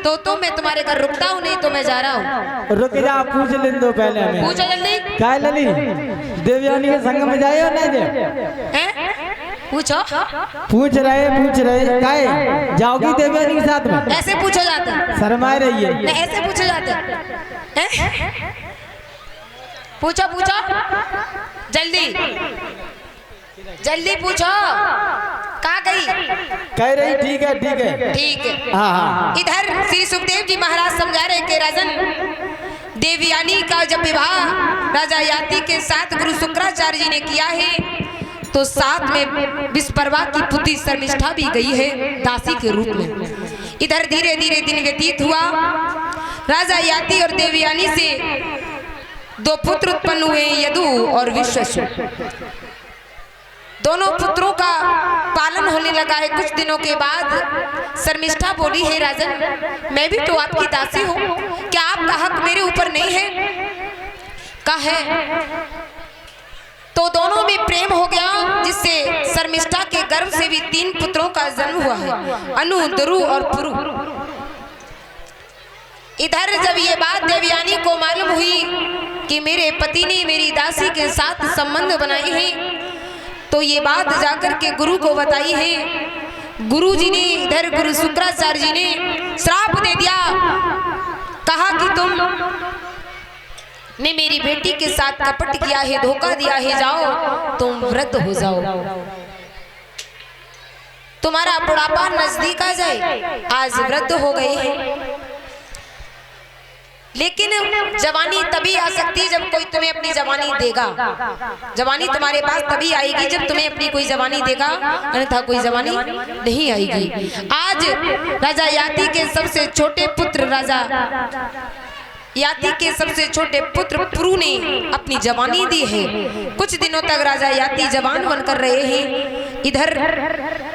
तो मैं तुम्हारे घर रुकता हूँ, नहीं तो मैं जा रहा हूँ। रुक जा, पूछ ले दो पहले हमें। पूछो जल्दी। काय लली देवयानी के संग में जाए हो नहीं दे? पूछो। पूछ रहे काय जाओगी देवयानी के साथ में? ऐसे पूछो जाता है, शर्माए रही है। नहीं ऐसे पूछो जाता है। पूछो पूछो जल्दी जल्दी पूछो। कहाँ गई? कह रही ठीक है। ठीक है। हाँ। इधर श्री सुखदेव जी महाराज समझा रहे कि राजन, देवयानी का जब विवाह राजा याति के साथ गुरु शुक्राचार्य जी ने किया है, तो साथ में विश्वकर्मा की पुत्री शर्मिष्ठा भी गई है दासी के रूप में। इधर धीरे धीरे दिन व्यतीत हुआ। राजा याति और देवयानी से 2 पुत्र उत्पन्न हुए, यदु और विश्वसु। दोनों पुत्रों का पालन होने लगा है। कुछ दिनों के बाद शर्मिष्ठा बोली, है राजन, मैं भी तो आपकी दासी हूँ, क्या आपका हक मेरे ऊपर नहीं है? कहा है। तो दोनों में प्रेम हो गया, जिससे शर्मिष्ठा के गर्भ से भी 3 पुत्रों का जन्म हुआ है, अनु, दुरु और पुरु। इधर जब ये बात देवयानी को मालूम हुई कि मेरे पति ने मेरी दासी के साथ संबंध बनाए हैं, तो ये बात जाकर के गुरु को बताई है। गुरु जी ने, इधर गुरु शुक्राचार्य जी ने श्राप दे दिया, कहा कि तुम ने मेरी बेटी के साथ कपट किया है, धोखा दिया है, जाओ तुम वृद्ध हो जाओ, तुम्हारा बुढ़ापा नजदीक आ जाए। आज वृद्ध हो गए हैं, लेकिन जवानी तभी आ सकती है जब कोई तुम्हें अपनी जवानी देगा। जवानी तुम्हारे पास तभी आएगी जब तुम्हें अपनी कोई जवानी देगा, अन्यथा कोई जवानी नहीं आएगी। आज राजा याति के सबसे छोटे पुत्र पुरु ने अपनी जवानी दी है। कुछ दिनों तक राजा याति जवान बनकर रहे हैं। इधर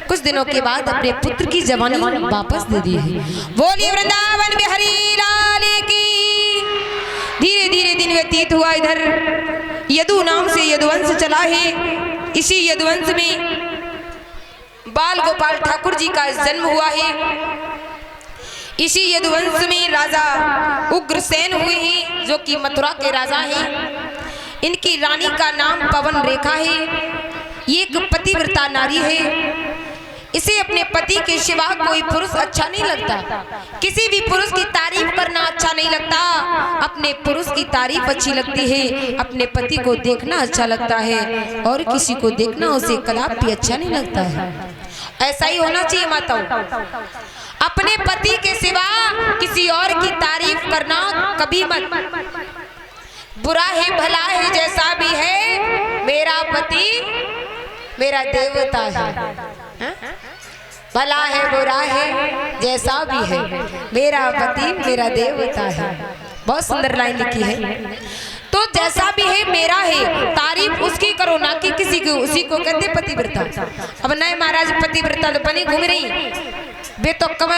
कुछ दिनों के बाद अपने पुत्र की जवानी वापस दे दी है। बोलिए वृंदावन बिहारी लाल की। धीरे धीरे दिन व्यतीत हुआ। इधर यदु नाम से यदुवंश चला है। इसी यदुवंश में बाल गोपाल ठाकुर जी का जन्म हुआ है। इसी यदुवंश में राजा उग्रसेन हुए हैं, जो कि मथुरा के राजा हैं। इनकी रानी का नाम पवन रेखा है। ये एक पतिव्रता नारी है। इसे अपने पति के सिवा कोई पुरुष अच्छा नहीं लगता। किसी भी पुरुष की तारीफ करना अच्छा नहीं लगता, अपने पुरुष की तारीफ अच्छी लगती है। अपने पति को देखना अच्छा लगता है, और किसी को देखना उसे कदापि अच्छा नहीं लगता है। ऐसा ही होना चाहिए माताओं। अपने पति के सिवा किसी और की तारीफ करना कभी मत। बुरा है भला है जैसा भी है, मेरा पति मेरा देवता है। भला है बुरा है जैसा भी है, मेरा पति मेरा देवता है। बहुत सुंदर लाइन लिखी है। तो जैसा भी है मेरा है, तारीफ उसकी करो, ना कि किसी की। उसी को कहते पतिव्रता। अब नए महाराज पतिव्रता तो बनी घूम रही, बे तो कम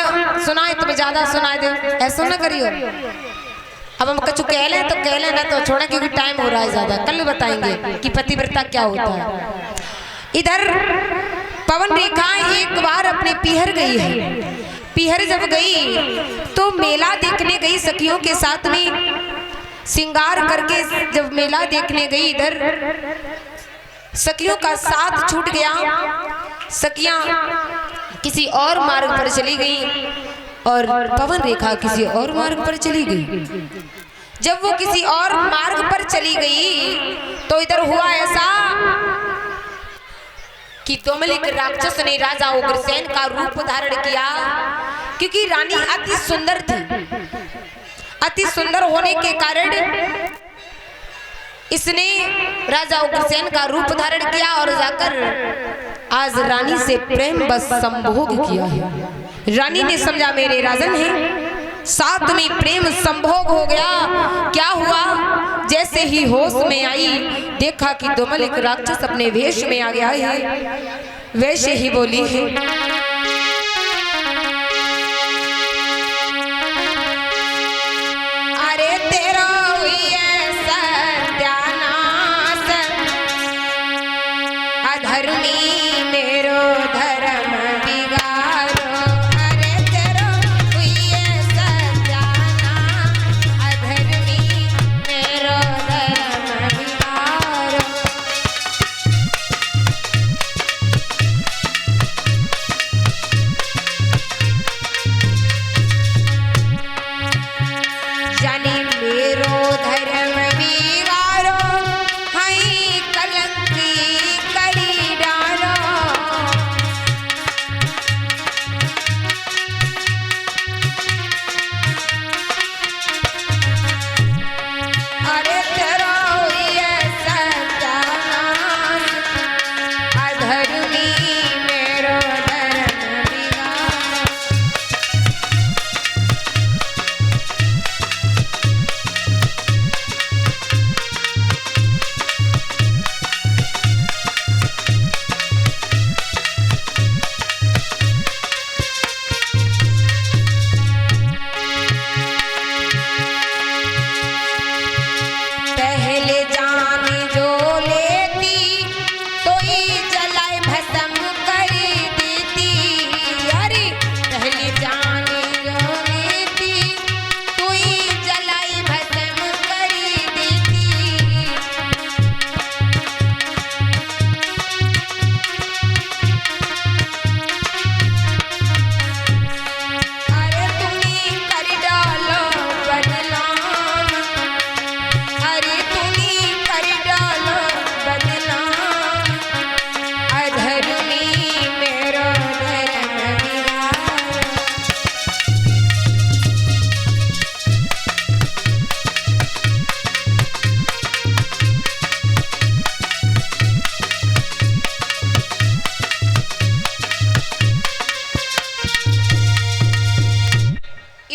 सुनाए तुम्हें ज्यादा सुनाए दो, ऐसा ना करियो। अब हम कछु कह लें तो कह लें, ना तो छोड़ा, क्योंकि टाइम हो रहा है ज्यादा। कल बताएंगे कि पतिव्रता क्या होता है। इधर पवन रेखा एक बार अपने पीहर गई है। पीहर जब गई तो मेला देखने गई सखियों के साथ में, श्रृंगार करके जब मेला देखने गई। इधर सखियों का साथ छूट गया। सखियां किसी और मार्ग पर चली गई और पवन रेखा किसी और मार्ग पर चली गई। जब वो किसी और मार्ग पर चली गई तो इधर हुआ ऐसा कि तोमलिक राक्षस ने राजा उग्रसेन का रूप धारण किया, क्योंकि रानी अति सुंदर थी। अति सुंदर होने के कारण इसने राजा उग्रसेन का रूप धारण किया और जाकर आज रानी से प्रेम बस संभोग किया है। रानी ने समझा मेरे राजन है, साथ में प्रेम संभोग हो गया। क्या हुआ, जैसे ही होश में आई देखा कि तोमलिक राक्षस अपने वेश में आ गया है। वैसे ही बोली है, अरे तेरा सत्यानाश अधर्मी मेरो धर्म बिगाड़ो। अरे तेरा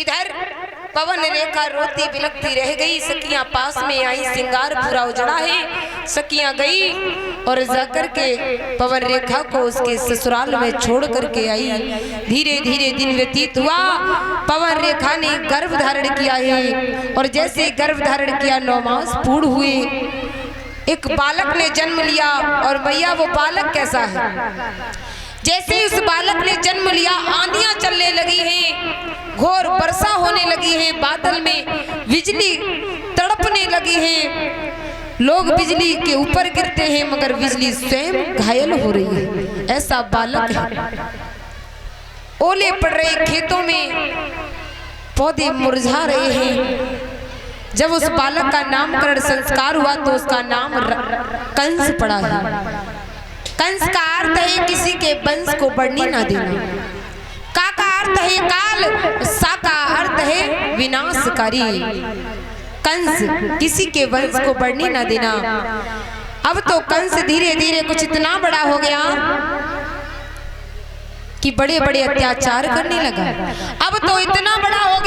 इधर पवन रेखा रोती बिलखती रह गई। सखियां पास में आई, श्रृंगार पूरा उजड़ा है। सखियां गई और जाकर के पवन रेखा को उसके ससुराल में छोड़ करके आई। धीरे धीरे दिन व्यतीत हुआ। पवन रेखा ने गर्भ धारण किया है और जैसे गर्भ धारण किया 9 मास पूर्ण हुए, एक बालक ने जन्म लिया। और भैया वो बालक कैसा है, जैसे उस बालक ने जन्म लिया आंधियां चलने लगी हैं, घोर वर्षा होने लगी है, बादल में बिजली तड़पने लगी है, लोग बिजली के ऊपर गिरते हैं मगर बिजली स्वयं घायल हो रही है। ऐसा बालक है। ओले पड़ रहे खेतों में, पौधे मुरझा रहे हैं। जब उस बालक का नामकरण संस्कार हुआ तो उसका नाम कंस पड़ा है। कंस का अर्थ है किसी के वंश को बढ़ने ना देना। का अर्थ है काल, सा का अर्थ है विनाशकारी। कंस किसी के वंश को बढ़ने ना देना। अब तो कंस धीरे धीरे कुछ इतना बड़ा हो गया कि बड़े बड़े अत्याचार करने लगा। अब तो इतना बड़ा हो